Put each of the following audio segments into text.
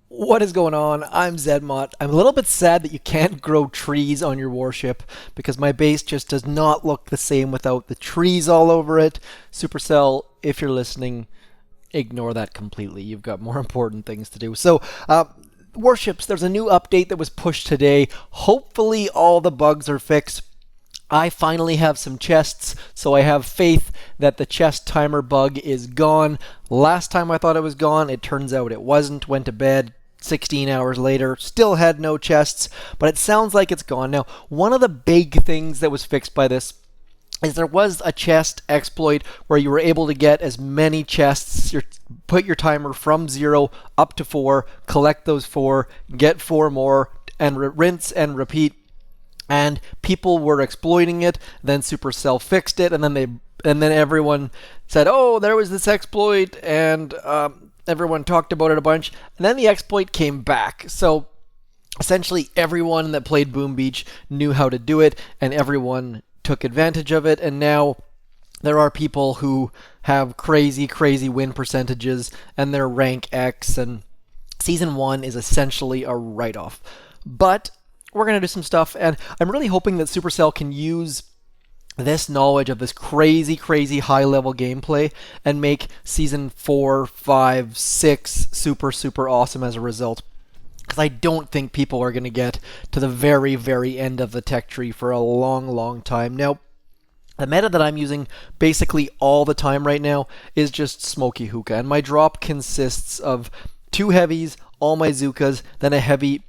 What is going on? I'm Zedmont. I'm a little bit sad that you can't grow trees on your warship because my base just does not look the same without the trees all over it. Supercell, if you're listening, ignore that completely. You've got more important things to do. Warships, there's a new update that was pushed today. Hopefully, all the bugs are fixed. I finally have some chests, so I have faith that the chest timer bug is gone. Last time I thought it was gone, it turns out it wasn't. Went to bed 16 hours later, still had no chests, but it sounds like it's gone. Now, one of the big things that was fixed by this is there was a chest exploit where you were able to get as many chests, put your timer from 0 up to 4, collect those 4, get 4 more, and rinse and repeat. And people were exploiting it. Then Supercell fixed it, and then everyone said, "Oh, there was this exploit," and everyone talked about it a bunch. And then the exploit came back. So essentially, everyone that played Boom Beach knew how to do it, and everyone took advantage of it. And now there are people who have crazy, crazy win percentages, and they're rank X. And Season 1 is essentially a write-off. But we're going to do some stuff, and I'm really hoping that Supercell can use this knowledge of this crazy, crazy high-level gameplay and make Season 4, 5, 6 super, super awesome as a result. Because I don't think people are going to get to the very, very end of the tech tree for a long, long time. Now, the meta that I'm using basically all the time right now is just smokey hooka, and my drop consists of 2 heavies, all my Zookas, then a heavy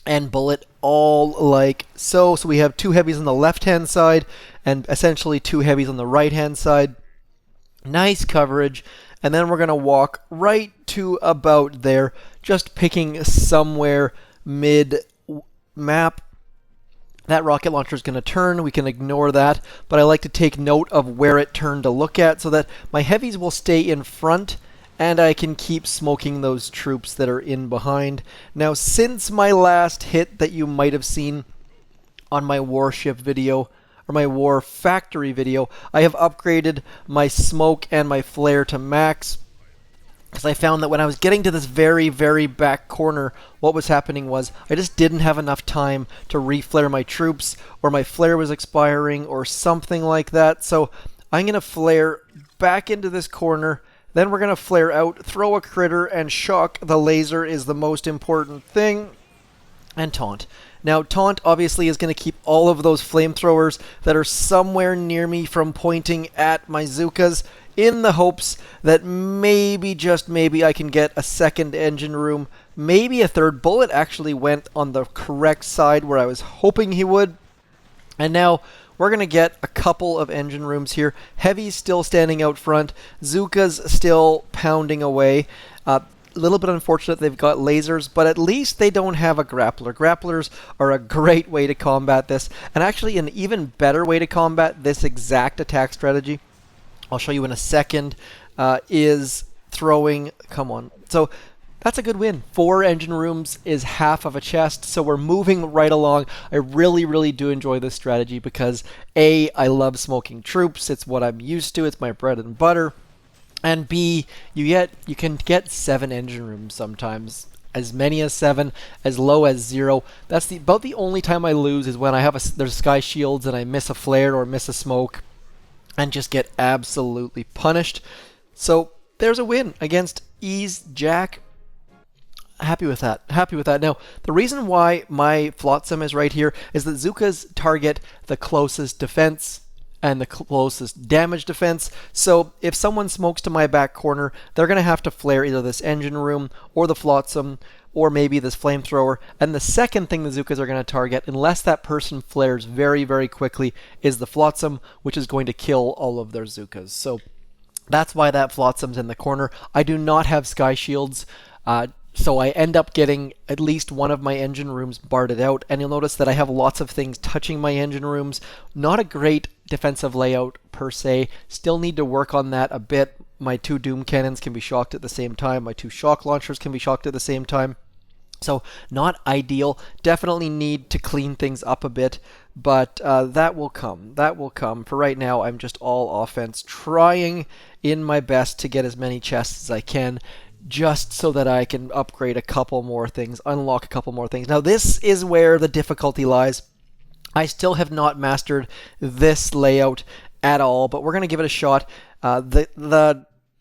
and bullet, all like so. So we have 2 heavies on the left-hand side and essentially 2 heavies on the right-hand side. Nice coverage. And then we're going to walk right to about there, just picking somewhere mid-map. That rocket launcher is going to turn. We can ignore that, but I like to take note of where it turned to look at so that my heavies will stay in front and I can keep smoking those troops that are in behind. Now, since my last hit that you might have seen on my warship video, or my war factory video, I have upgraded my smoke and my flare to max, because I found that when I was getting to this very, very back corner, what was happening was I just didn't have enough time to reflare my troops, or my flare was expiring, or something like that. So I'm going to flare back into this corner. Then we're going to flare out, throw a critter, and shock. The laser is the most important thing. And taunt. Now, taunt obviously is going to keep all of those flamethrowers that are somewhere near me from pointing at my Zookas, in the hopes that maybe, just maybe, I can get a second engine room. Maybe a third. Bullet actually went on the correct side where I was hoping he would. And now we're going to get a couple of engine rooms here. Heavy's still standing out front. Zooka's still pounding away. A little bit unfortunate they've got lasers, but at least they don't have a grappler. Grapplers are a great way to combat this, and actually an even better way to combat this exact attack strategy, I'll show you in a second, is throwing... Come on. So that's a good win. 4 engine rooms is half of a chest, so we're moving right along. I really, really do enjoy this strategy because, A, I love smoking troops. It's what I'm used to. It's my bread and butter. And B, you can get 7 engine rooms sometimes. As many as 7, as low as 0. That's about the only time I lose is when I have there's sky shields and I miss a flare or miss a smoke and just get absolutely punished. So there's a win against Ease Jack. Happy with that. Happy with that. Now, the reason why my Flotsam is right here is that Zookas target the closest defense and the closest damage defense. So if someone smokes to my back corner, they're going to have to flare either this engine room or the Flotsam or maybe this flamethrower. And the second thing the Zookas are going to target, unless that person flares very, very quickly, is the Flotsam, which is going to kill all of their Zookas. So that's why that Flotsam's in the corner. I do not have sky shields, so I end up getting at least one of my engine rooms barded out, and you'll notice that I have lots of things touching my engine rooms. Not a great defensive layout per se. Still need to work on that a bit. My 2 Doom Cannons can be shocked at the same time. My 2 Shock Launchers can be shocked at the same time. So not ideal. Definitely need to clean things up a bit, but that will come. That will come. For right now, I'm just all offense, trying in my best to get as many chests as I can. just so that I can upgrade a couple more things, unlock a couple more things. Now this is where the difficulty lies. I still have not mastered this layout at all, but we're going to give it a shot.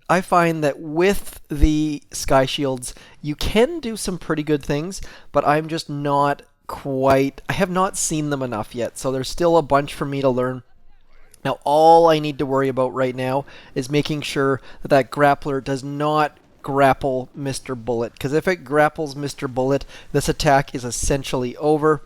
I find that with the sky shields, you can do some pretty good things, but I'm just not quite, I have not seen them enough yet, so there's still a bunch for me to learn. Now, all I need to worry about right now is making sure that that grappler does not grapple Mr. Bullet, because if it grapples Mr. Bullet, this attack is essentially over.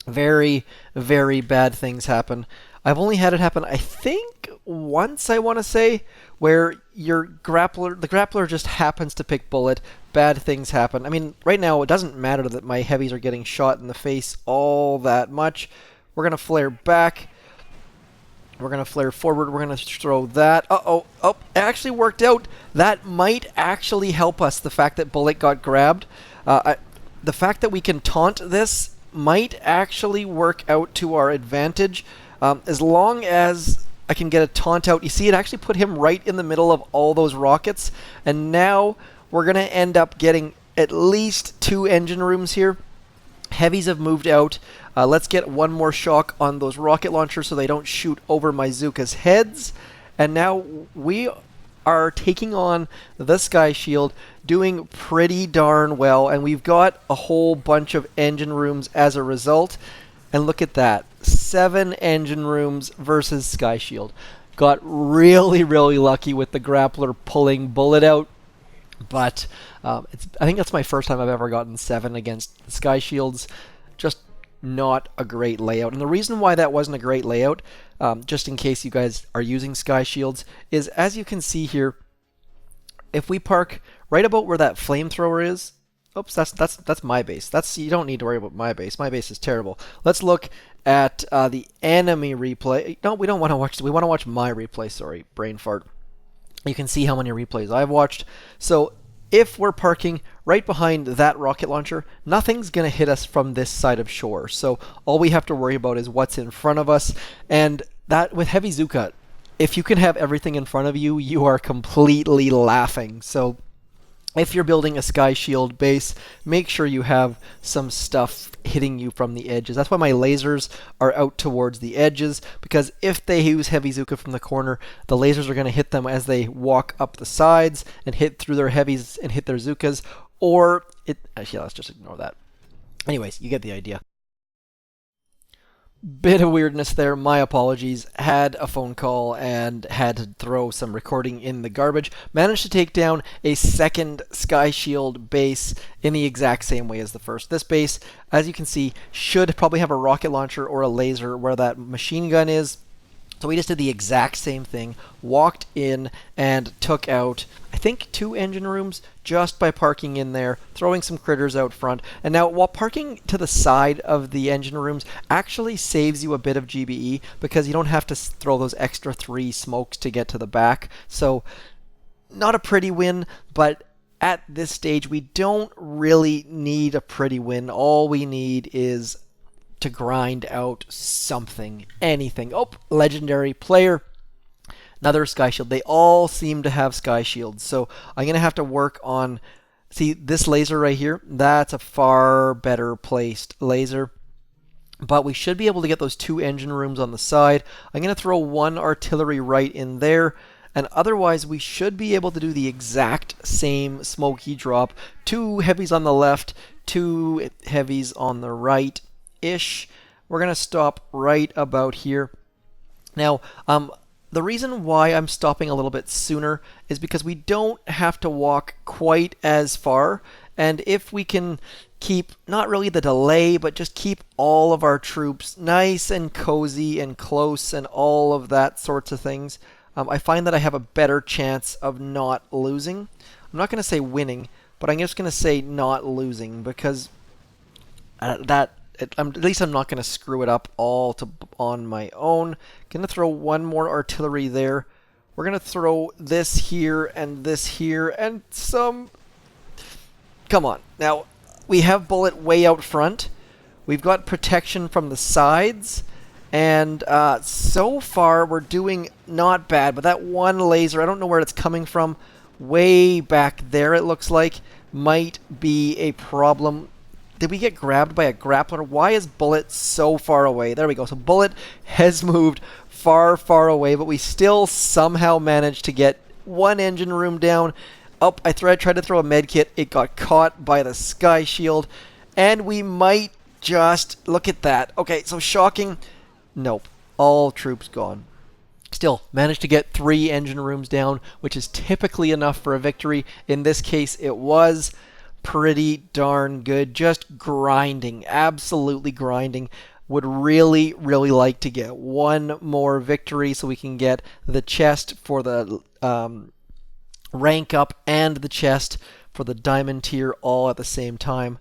Very, very bad things happen. I've only had it happen, I think, once, I want to say, where the grappler just happens to pick Bullet. Bad things happen. I mean, right now, it doesn't matter that my heavies are getting shot in the face all that much. We're going to flare back. We're going to flare forward. We're going to throw that. Oh, it actually worked out. That might actually help us, the fact that Bullet got grabbed. The fact that we can taunt this might actually work out to our advantage. As long as I can get a taunt out. You see, it actually put him right in the middle of all those rockets. And now we're going to end up getting at least 2 engine rooms here. Heavies have moved out. Let's get one more shock on those rocket launchers so they don't shoot over my Zooka's heads. And now we are taking on the Sky Shield, doing pretty darn well. And we've got a whole bunch of engine rooms as a result. And look at that. 7 engine rooms versus Sky Shield. Got really, really lucky with the grappler pulling Bullet out. But I think that's my first time I've ever gotten 7 against Sky Shields. Just not a great layout. And the reason why that wasn't a great layout, just in case you guys are using Sky Shields, is as you can see here, if we park right about where that flamethrower is, oops, that's my base. You don't need to worry about my base. My base is terrible. Let's look at the enemy replay. No, we don't want to watch. We want to watch my replay. Sorry, brain fart. You can see how many replays I've watched. So if we're parking right behind that rocket launcher, nothing's going to hit us from this side of shore. So all we have to worry about is what's in front of us. And that with Heavy Zooka, if you can have everything in front of you, you are completely laughing. So if you're building a Sky Shield base, make sure you have some stuff hitting you from the edges. That's why my lasers are out towards the edges, because if they use Heavy Zooka from the corner, the lasers are going to hit them as they walk up the sides and hit through their heavies and hit their Zookas, or actually, let's just ignore that. Anyways, you get the idea. Bit of weirdness there, my apologies. Had a phone call and had to throw some recording in the garbage. Managed to take down a second Sky Shield base in the exact same way as the first. This base, as you can see, should probably have a rocket launcher or a laser where that machine gun is. So we just did the exact same thing, walked in and took out, I think, 2 engine rooms just by parking in there, throwing some critters out front. And now, while parking to the side of the engine rooms actually saves you a bit of GBE, because you don't have to throw those extra 3 smokes to get to the back. So, not a pretty win, but at this stage, we don't really need a pretty win. All we need is to grind out something, anything. Oh, legendary player. Another Sky Shield. They all seem to have Sky Shields. So I'm going to have to work on, see this laser right here? That's a far better placed laser. But we should be able to get those 2 engine rooms on the side. I'm going to throw 1 artillery right in there. And otherwise, we should be able to do the exact same smokey drop. 2 heavies on the left, 2 heavies on the right. Ish. We're going to stop right about here. Now, the reason why I'm stopping a little bit sooner is because we don't have to walk quite as far. And if we can keep, not really the delay, but just keep all of our troops nice and cozy and close and all of that sorts of things, I find that I have a better chance of not losing. I'm not going to say winning, but I'm just going to say not losing, because at least I'm not going to screw it up all on my own. Going to throw 1 more artillery there. We're going to throw this here and some. Come on. Now, we have Bullet way out front. We've got protection from the sides. And so far, we're doing not bad. But that 1 laser, I don't know where it's coming from. way back there, it looks like, might be a problem. Did we get grabbed by a grappler? Why is Bullet so far away? There we go. So Bullet has moved far, far away, but we still somehow managed to get one engine room down. Up, I tried to throw a med kit. It got caught by the sky shield, and we might just look at that. Okay, so shocking. Nope, all troops gone. Still managed to get 3 engine rooms down, which is typically enough for a victory. In this case, it was pretty darn good. Just grinding, absolutely grinding. Would really, really like to get one more victory so we can get the chest for the rank up and the chest for the diamond tier all at the same time.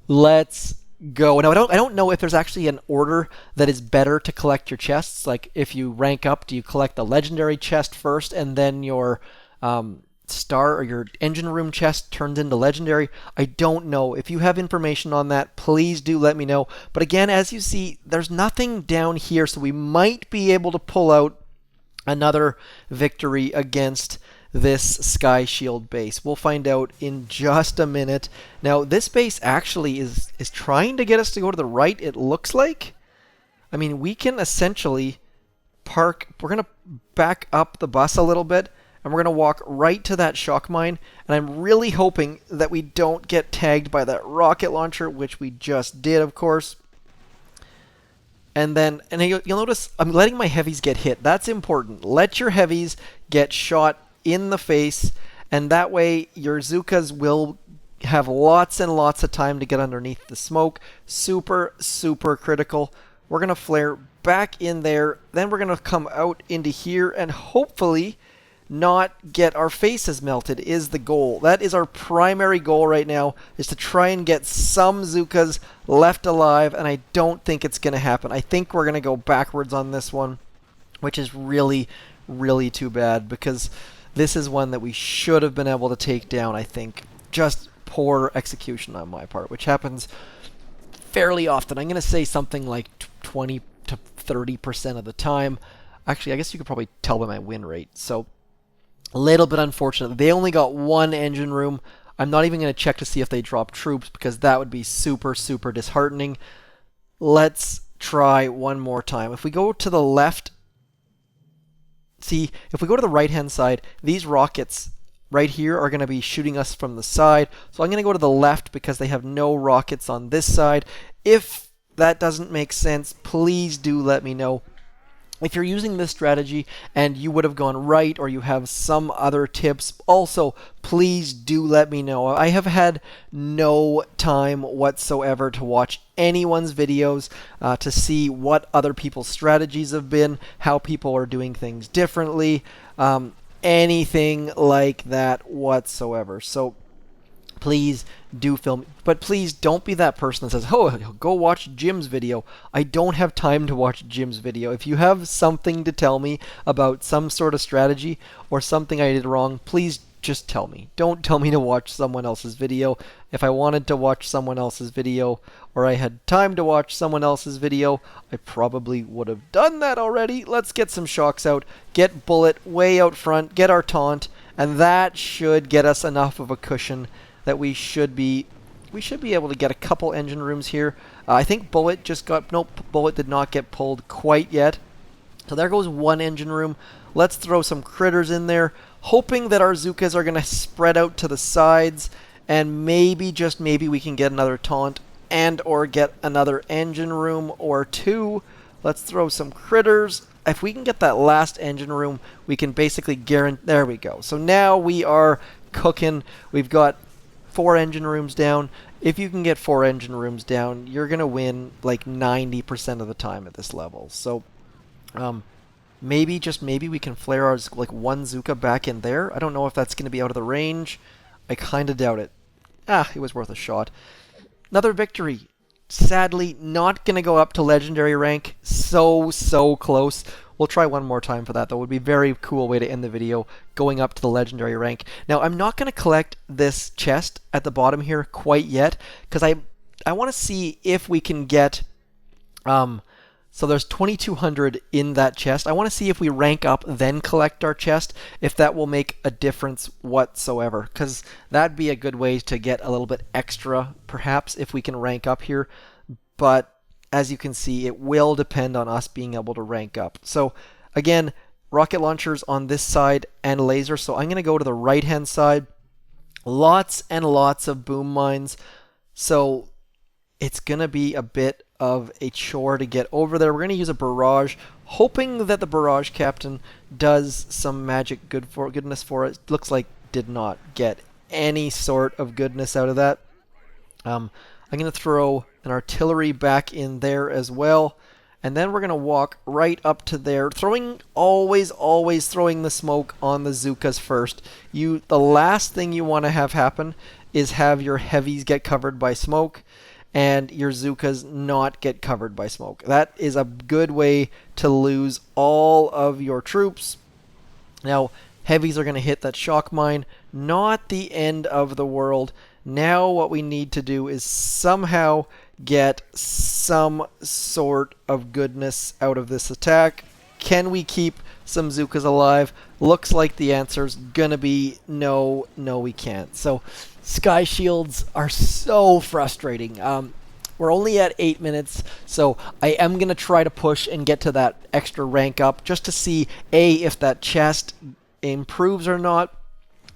Let's go. Now, I don't know if there's actually an order that is better to collect your chests. Like, if you rank up, do you collect the legendary chest first and then your star or your engine room chest turns into legendary? I don't know. If you have information on that, please do let me know. But again, as you see, there's nothing down here, so we might be able to pull out another victory against this Sky Shield base. We'll find out in just a minute. Now, this base actually is trying to get us to go to the right, it looks like. I mean, we can essentially park. We're going to back up the bus a little bit, and we're going to walk right to that shock mine. And I'm really hoping that we don't get tagged by that rocket launcher, which we just did, of course. And then, you'll notice I'm letting my heavies get hit. That's important. Let your heavies get shot in the face, and that way your Zookas will have lots and lots of time to get underneath the smoke. Super, super critical. We're going to flare back in there, then we're going to come out into here, and hopefully not get our faces melted is the goal. That is our primary goal right now, is to try and get some Zookas left alive, and I don't think it's going to happen. I think we're going to go backwards on this one, which is really, really too bad, because this is one that we should have been able to take down, I think. Just poor execution on my part, which happens fairly often. I'm going to say something like 20 to 30% of the time. Actually, I guess you could probably tell by my win rate. So, a little bit unfortunate. They only got 1 engine room. I'm not even going to check to see if they drop troops, because that would be super, super disheartening. Let's try one more time. If we go to the left, see, if we go to the right-hand side, these rockets right here are going to be shooting us from the side. So I'm going to go to the left because they have no rockets on this side. If that doesn't make sense, please do let me know. If you're using this strategy and you would have gone right, or you have some other tips, also please do let me know. I have had no time whatsoever to watch anyone's videos to see what other people's strategies have been, how people are doing things differently, anything like that whatsoever. So please do film, but please don't be that person that says, oh, go watch Jim's video. I don't have time to watch Jim's video. If you have something to tell me about some sort of strategy or something I did wrong, please just tell me. Don't tell me to watch someone else's video. If I wanted to watch someone else's video, or I had time to watch someone else's video, I probably would have done that already. Let's get some shocks out, get Bullet way out front, get our taunt, and that should get us enough of a cushion that we should be able to get a couple engine rooms here. I think Bullet just got, nope, Bullet did not get pulled quite yet. So there goes 1 engine room. Let's throw some critters in there, hoping that our Zookas are going to spread out to the sides, and maybe, just maybe, we can get another taunt and or get another engine room or 2. Let's throw some critters. If we can get that last engine room, we can basically guarantee, there we go. So now we are cooking. We've got 4 engine rooms down. If you can get 4 engine rooms down, you're going to win like 90% of the time at this level. So maybe, just maybe, we can flare our like 1 Zooka back in there. I don't know if that's going to be out of the range. I kind of doubt it. It was worth a shot. Another victory. Sadly, not going to go up to legendary rank. So close. We'll try one more time for that, though. It would be a very cool way to end the video, going up to the legendary rank. Now, I'm not going to collect this chest at the bottom here quite yet, because I want to see if we can get So there's 2,200 in that chest. I want to see if we rank up, then collect our chest, if that will make a difference whatsoever. Because that'd be a good way to get a little bit extra, perhaps, if we can rank up here. But as you can see, it will depend on us being able to rank up. So again, rocket launchers on this side and laser. So I'm going to go to the right-hand side. Lots and lots of boom mines. So it's going to be a bit of a chore to get over there. We're going to use a barrage, hoping that the barrage captain does some magic goodness for it. Looks like did not get any sort of goodness out of that. I'm going to throw an artillery back in there as well. And then we're going to walk right up to there, always throwing the smoke on the Zookas first. The last thing you want to have happen is have your heavies get covered by smoke and your Zookas not get covered by smoke. That is a good way to lose all of your troops. Now, heavies are going to hit that shock mine. Not the end of the world. Now what we need to do is somehow get some sort of goodness out of this attack. Can we keep some Zookas alive? Looks like the answer's gonna be no, we can't. So sky shields are so frustrating. We're only at 8 minutes, so I am gonna try to push and get to that extra rank up just to see A, if that chest improves or not,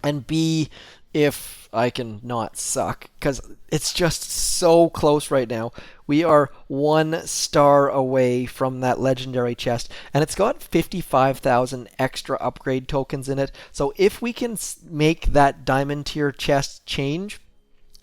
and B, if I can not suck, because it's just so close right now. We are 1 star away from that legendary chest, and it's got 55,000 extra upgrade tokens in it. So if we can make that diamond tier chest change,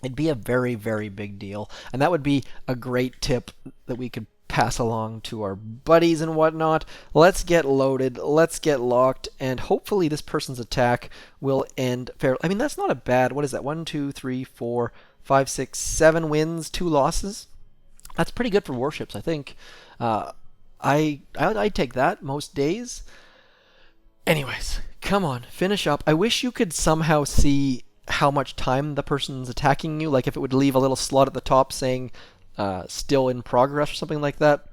it'd be a very, very big deal. And that would be a great tip that we could pass along to our buddies and whatnot. Let's get loaded, let's get locked, and hopefully this person's attack will end fairly. I mean, that's not a bad, what is that, 1, 2, 3, 4, 5, 6, 7 wins, 2 losses. That's pretty good for warships, I think. I'd take that most days. Anyways, come on, finish up. I wish you could somehow see how much time the person's attacking you, like if it would leave a little slot at the top saying still in progress or something like that.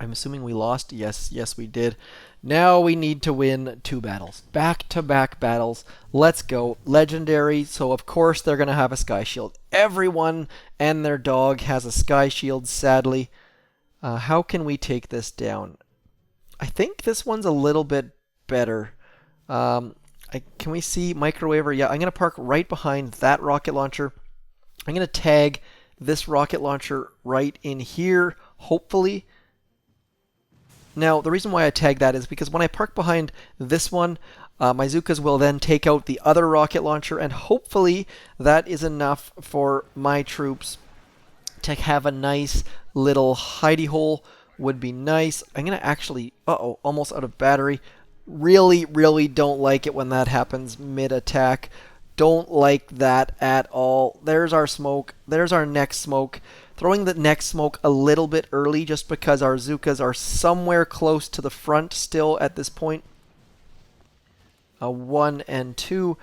I'm assuming we lost. Yes, we did. Now we need to win 2 battles. Back-to-back battles. Let's go. Legendary, so of course they're going to have a sky shield. Everyone and their dog has a sky shield, sadly. How can we take this down? I think this one's a little bit better. Can we see microwaver? Yeah, I'm going to park right behind that rocket launcher. I'm going to tag this rocket launcher right in here, hopefully. Now, the reason why I tag that is because when I park behind this one, my Zookas will then take out the other rocket launcher, and hopefully that is enough for my troops to have a nice little hidey hole. Would be nice. I'm going to actually... Uh-oh, almost out of battery. Really don't like it when that happens mid-attack. Don't like that at all. There's our smoke. There's our next smoke. Throwing the next smoke a little bit early just because our Zookas are somewhere close to the front still at this point. 1 and 2.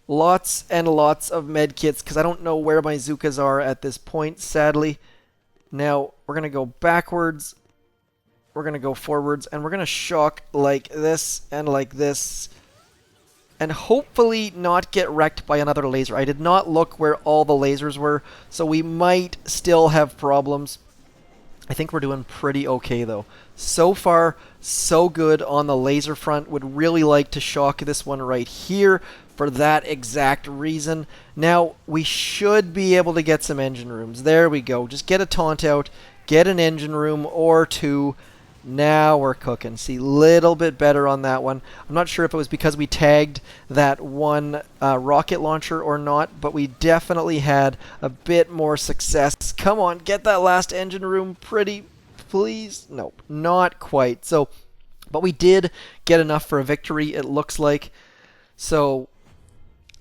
Lots and lots of medkits because I don't know where my Zookas are at this point, sadly. Now, we're going to go backwards. We're going to go forwards. And we're going to shock like this and like this. And hopefully not get wrecked by another laser. I did not look where all the lasers were, so we might still have problems. I think we're doing pretty okay, though. So far, so good on the laser front. Would really like to shock this one right here for that exact reason. Now, we should be able to get some engine rooms. There we go. Just get a taunt out, get an engine room or 2. Now we're cooking. See, little bit better on that one. I'm not sure if it was because we tagged that one rocket launcher or not, but we definitely had a bit more success. Come on, get that last engine room pretty, please. Nope, not quite. So, but we did get enough for a victory, it looks like. So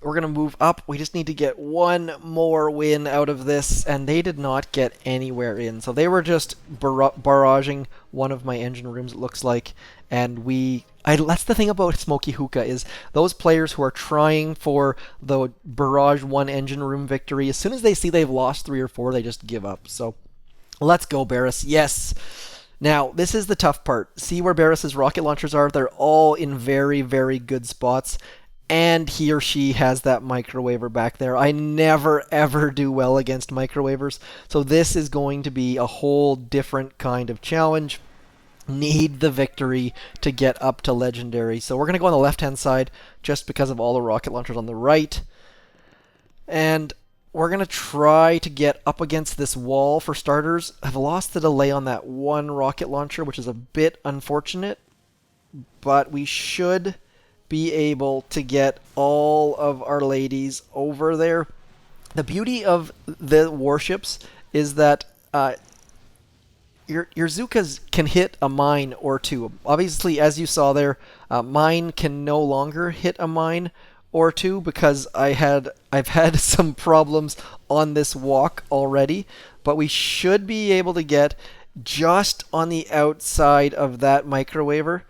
we're going to move up. We just need to get one more win out of this, and they did not get anywhere in. So they were just barraging one of my engine rooms, it looks like, and that's the thing about Smokey Hooka, is those players who are trying for the barrage 1 engine room victory, as soon as they see they've lost 3 or 4, they just give up. So let's go, Barris. Yes! Now, this is the tough part. See where Barris's rocket launchers are? They're all in very, very good spots. And he or she has that microwaver back there. I never, ever do well against microwavers. So this is going to be a whole different kind of challenge. Need the victory to get up to legendary. So we're going to go on the left-hand side just because of all the rocket launchers on the right. And we're going to try to get up against this wall for starters. I've lost the delay on that one rocket launcher, which is a bit unfortunate. But we should be able to get all of our ladies over there. The beauty of the warships is that your Zookas can hit a mine or two. Obviously, as you saw there, mine can no longer hit a mine or two because I've had some problems on this walk already. But we should be able to get just on the outside of that microwaver.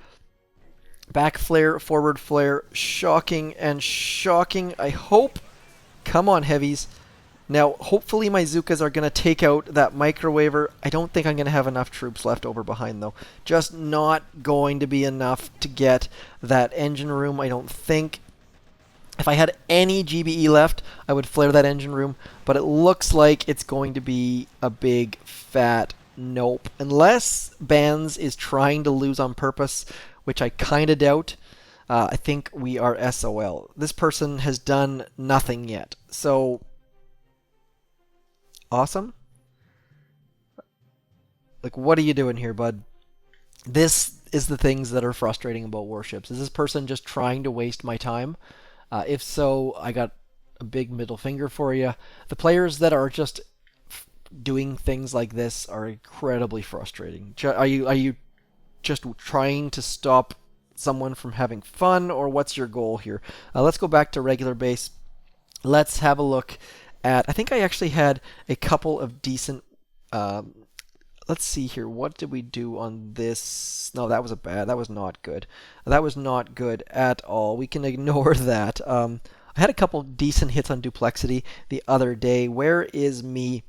Back flare, forward flare, shocking and shocking. I hope. Come on, heavies. Now, hopefully my Zookas are going to take out that microwaver. I don't think I'm going to have enough troops left over behind, though. Just not going to be enough to get that engine room, I don't think. If I had any GBE left, I would flare that engine room, but it looks like it's going to be a big, fat nope. Unless Bands is trying to lose on purpose, which I kind of doubt. I think we are SOL. This person has done nothing yet. So, awesome. Like, what are you doing here, bud? This is the things that are frustrating about warships. Is this person just trying to waste my time? If so, I got a big middle finger for you. The players that are just doing things like this are incredibly frustrating. Are you just trying to stop someone from having fun, or what's your goal here? Let's go back to regular base. Let's have a look at, I think I actually had a couple of decent, let's see here, what did we do on this? No, that was not good. That was not good at all. We can ignore that. I had a couple decent hits on Duplexity the other day. Where is me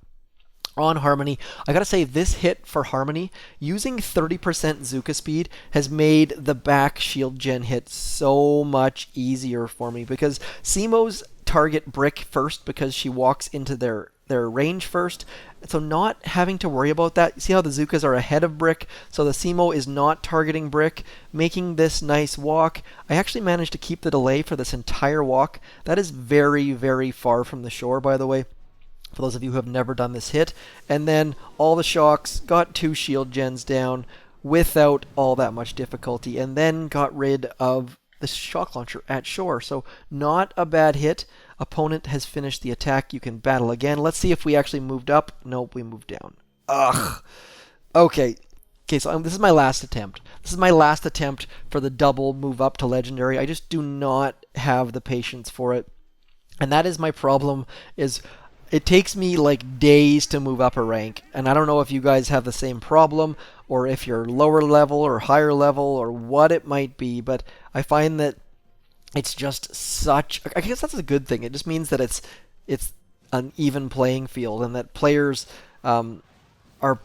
on Harmony? I gotta say, this hit for Harmony, using 30% Zooka speed, has made the back shield gen hit so much easier for me, because Simo's target Brick first because she walks into their range first, so not having to worry about that. See how the Zookas are ahead of Brick, so the Simo is not targeting Brick, making this nice walk. I actually managed to keep the delay for this entire walk. That is very, very far from the shore, by the way, for those of you who have never done this hit. And then all the shocks, got 2 shield gens down without all that much difficulty, and then got rid of the shock launcher at shore. So not a bad hit. Opponent has finished the attack. You can battle again. Let's see if we actually moved up. Nope, we moved down. Ugh. Okay, so this is my last attempt. This is my last attempt for the double move up to legendary. I just do not have the patience for it. And that is my problem, is it takes me like days to move up a rank, and I don't know if you guys have the same problem, or if you're lower level or higher level, or what it might be, but I find that it's just such, I guess that's a good thing. It just means that it's an even playing field, and that players are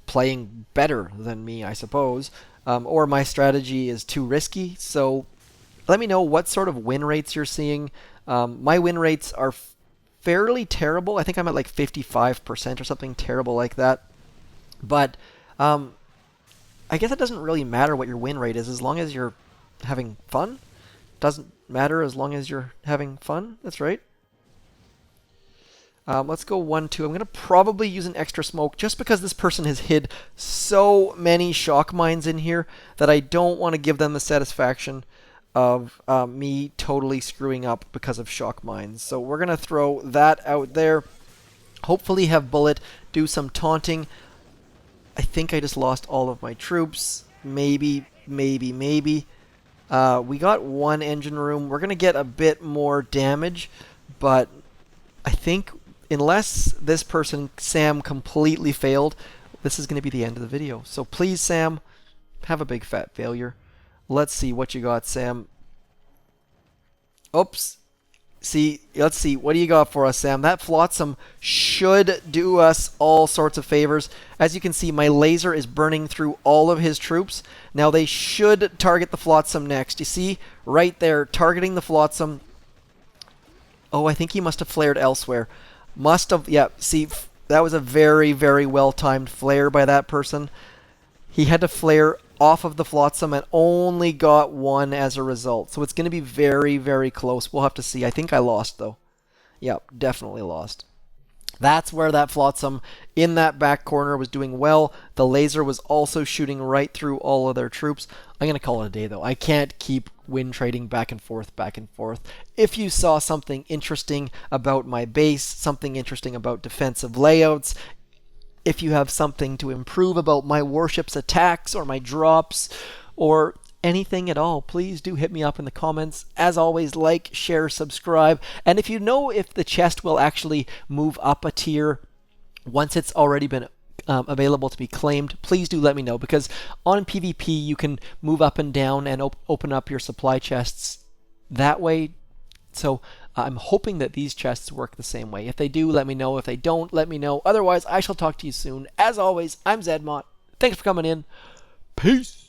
playing better than me, I suppose, or my strategy is too risky. So let me know what sort of win rates you're seeing. My win rates are fairly terrible. I think I'm at like 55% or something terrible like that. But I guess it doesn't really matter what your win rate is as long as you're having fun. Doesn't matter as long as you're having fun. That's right. Let's go 1-2. I'm going to probably use an extra smoke just because this person has hid so many shock mines in here that I don't want to give them the satisfaction of me totally screwing up because of shock mines. So we're going to throw that out there. Hopefully have Bullet do some taunting. I think I just lost all of my troops. Maybe. We got 1 engine room. We're going to get a bit more damage, but I think unless this person, Sam, completely failed, this is going to be the end of the video. So please, Sam, have a big fat failure. Let's see what you got, Sam. Oops. See, let's see. What do you got for us, Sam? That flotsam should do us all sorts of favors. As you can see, my laser is burning through all of his troops. Now they should target the flotsam next. You see, right there, targeting the flotsam. Oh, I think he must have flared elsewhere. Must have, yeah, see, that was a very, very well-timed flare by that person. He had to flare off of the flotsam and only got one as a result. So it's going to be very, very close. We'll have to see. I think I lost, though. Yep, definitely lost. That's where that flotsam in that back corner was doing well. The laser was also shooting right through all of their troops. I'm going to call it a day, though. I can't keep win trading back and forth, back and forth. If you saw something interesting about my base, something interesting about defensive layouts, if you have something to improve about my warship's attacks or my drops or anything at all, please do hit me up in the comments. As always, like, share, subscribe. And if you know if the chest will actually move up a tier once it's already been available to be claimed, please do let me know, because on PvP you can move up and down and open up your supply chests that way. So I'm hoping that these chests work the same way. If they do, let me know. If they don't, let me know. Otherwise, I shall talk to you soon. As always, I'm Zedmont. Thanks for coming in. Peace.